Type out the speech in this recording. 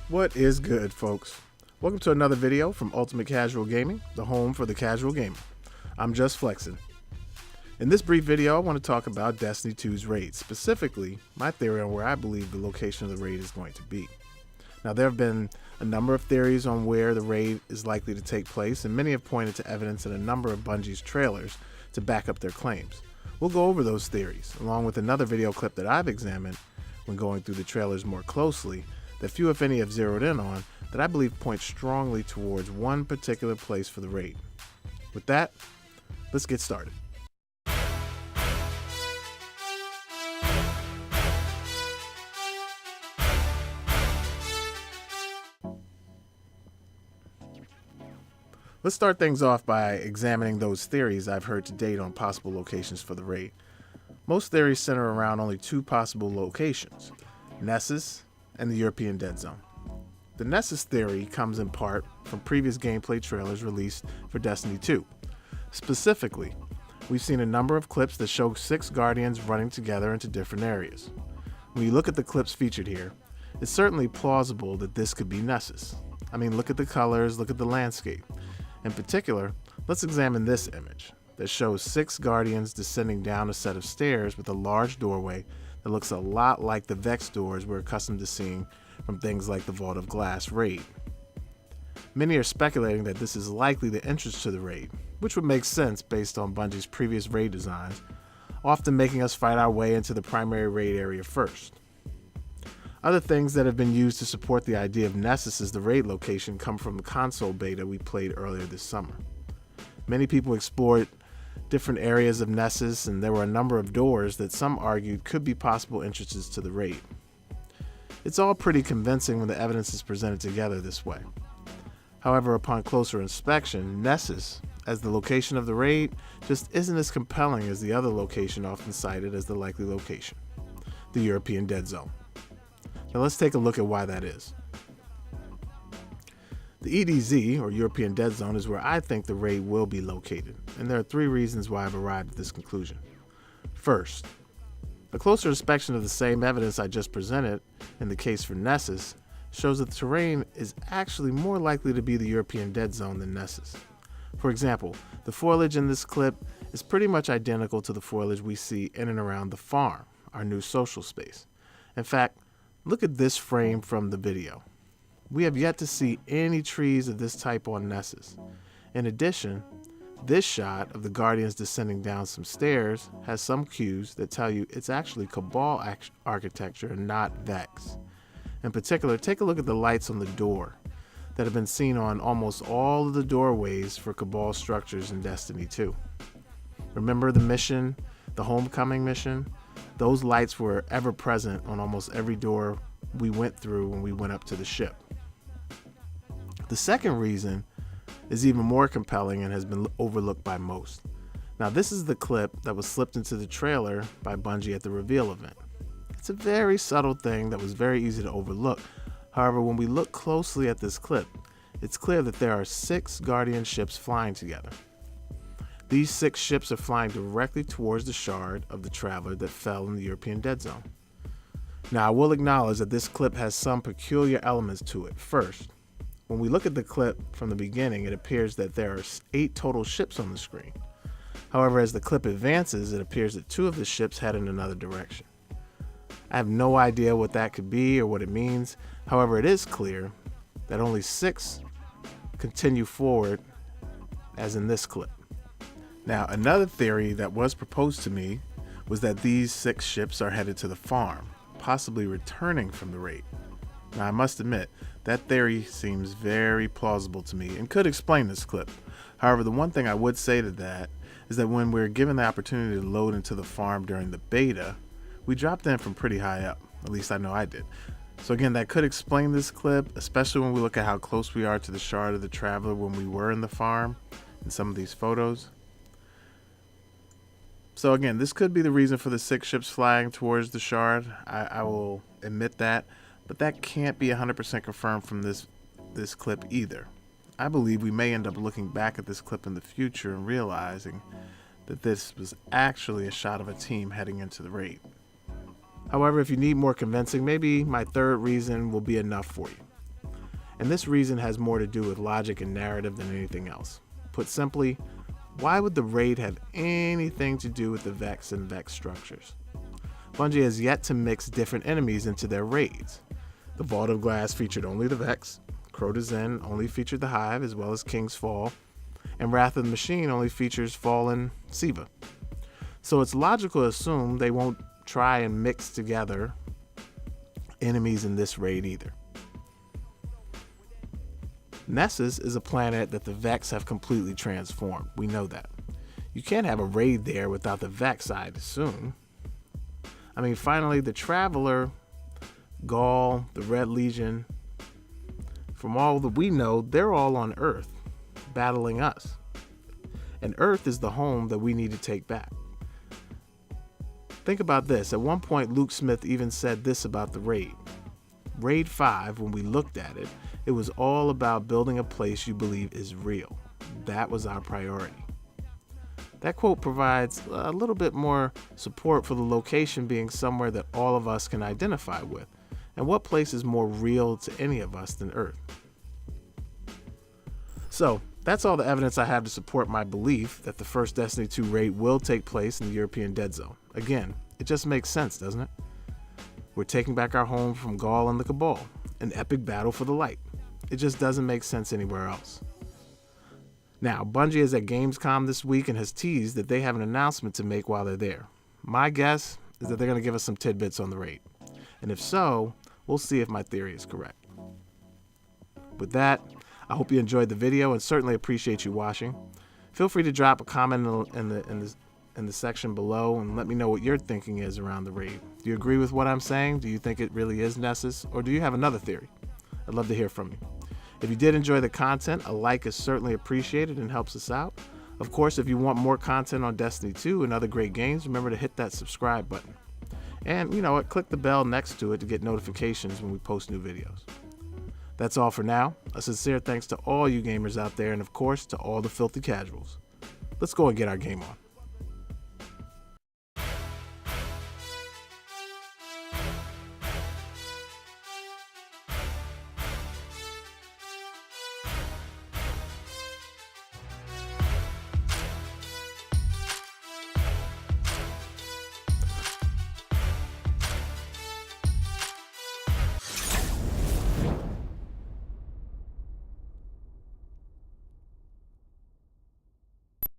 What is good, folks? Welcome to another video from Ultimate Casual Gaming, the home for the casual gamer. I'm just flexing. In this brief video, I want to talk about Destiny 2's raid, specifically my theory on where I believe the location of the raid is going to be. Now, there have been a number of theories on where the raid is likely to take place, and many have pointed to evidence in a number of Bungie's trailers to back up their claims. We'll go over those theories, along with another video clip that I've examined when going through the trailers more closely, that few if any have zeroed in on, that I believe point strongly towards one particular place for the raid. With that, let's get started. Let's start things off by examining those theories I've heard to date on possible locations for the raid. Most theories center around only two possible locations: Nessus and the European Dead Zone. The Nessus theory comes in part from previous gameplay trailers released for Destiny 2. Specifically, we've seen a number of clips that show 6 Guardians running together into different areas. When you look at the clips featured here, it's certainly plausible that this could be Nessus. I mean, look at the colors, look at the landscape. In particular, let's examine this image that shows 6 Guardians descending down a set of stairs with a large doorway that looks a lot like the Vex doors we're accustomed to seeing from things like the Vault of Glass raid. Many are speculating that this is likely the entrance to the raid, which would make sense based on Bungie's previous raid designs, often making us fight our way into the primary raid area first. Other things that have been used to support the idea of Nessus as the raid location come from the console beta we played earlier this summer. Many people explored different areas of Nessus, and there were a number of doors that some argued could be possible entrances to the raid. It's all pretty convincing when the evidence is presented together this way. However, upon closer inspection, Nessus, as the location of the raid, just isn't as compelling as the other location often cited as the likely location: the European Dead Zone. Now let's take a look at why that is. The EDZ, or European Dead Zone, is where I think the raid will be located, and there are 3 reasons why I've arrived at this conclusion. First, a closer inspection of the same evidence I just presented in the case for Nessus shows that the terrain is actually more likely to be the European Dead Zone than Nessus. For example, the foliage in this clip is pretty much identical to the foliage we see in and around the farm, our new social space. In fact, look at this frame from the video. We have yet to see any trees of this type on Nessus. In addition, this shot of the Guardians descending down some stairs has some cues that tell you it's actually Cabal architecture and not Vex. In particular, take a look at the lights on the door that have been seen on almost all of the doorways for Cabal structures in Destiny 2. Remember the mission, the Homecoming mission? Those lights were ever present on almost every door we went through when we went up to the ship. The second reason is even more compelling and has been overlooked by most. Now, this is the clip that was slipped into the trailer by Bungie at the reveal event. It's a very subtle thing that was very easy to overlook. However, when we look closely at this clip, it's clear that there are 6 Guardian ships flying together. These 6 ships are flying directly towards the shard of the Traveler that fell in the European Dead Zone. Now, I will acknowledge that this clip has some peculiar elements to it. First, when we look at the clip from the beginning, it appears that there are 8 total ships on the screen. However, as the clip advances, it appears that 2 of the ships head in another direction. I have no idea what that could be or what it means. However, it is clear that only 6 continue forward, as in this clip. Now, another theory that was proposed to me was that these 6 ships are headed to the farm, possibly returning from the raid. Now, I must admit, that theory seems very plausible to me and could explain this clip. However, the one thing I would say to that is that when we're given the opportunity to load into the farm during the beta, we dropped in from pretty high up. At least I know I did. So again, that could explain this clip, especially when we look at how close we are to the shard of the Traveler when we were in the farm in some of these photos. So again, this could be the reason for the 6 ships flying towards the shard. I will admit that, but that can't be 100% confirmed from this clip either. I believe we may end up looking back at this clip in the future and realizing that this was actually a shot of a team heading into the raid. However, if you need more convincing, maybe my third reason will be enough for you. And this reason has more to do with logic and narrative than anything else. Put simply, why would the raid have anything to do with the Vex and Vex structures? Bungie has yet to mix different enemies into their raids. The Vault of Glass featured only the Vex, Crota's End only featured the Hive as well as King's Fall, and Wrath of the Machine only features Fallen Siva. So it's logical to assume they won't try and mix together enemies in this raid either. Nessus is a planet that the Vex have completely transformed. We know that. You can't have a raid there without the Vex, I'd assume. I mean, finally, the Traveler, Gaul, the Red Legion, from all that we know, they're all on Earth, battling us. And Earth is the home that we need to take back. Think about this. At one point, Luke Smith even said this about the raid. Raid 5, when we looked at it, it was all about building a place you believe is real. That was our priority. That quote provides a little bit more support for the location being somewhere that all of us can identify with. And what place is more real to any of us than Earth? So, that's all the evidence I have to support my belief that the first Destiny 2 raid will take place in the European Dead Zone. Again, it just makes sense, doesn't it? We're taking back our home from Gaul and the Cabal, an epic battle for the light. It just doesn't make sense anywhere else. Now, Bungie is at Gamescom this week and has teased that they have an announcement to make while they're there. My guess is that they're going to give us some tidbits on the raid. And if so, we'll see if my theory is correct. With that, I hope you enjoyed the video and certainly appreciate you watching. Feel free to drop a comment in the section below and let me know what your thinking is around the raid. Do you agree with what I'm saying? Do you think it really is Nessus? Or do you have another theory? I'd love to hear from you. If you did enjoy the content, a like is certainly appreciated and helps us out. Of course, if you want more content on Destiny 2 and other great games, remember to hit that subscribe button. And you know what, click the bell next to it to get notifications when we post new videos. That's all for now. A sincere thanks to all you gamers out there and of course to all the filthy casuals. Let's go and get our game on.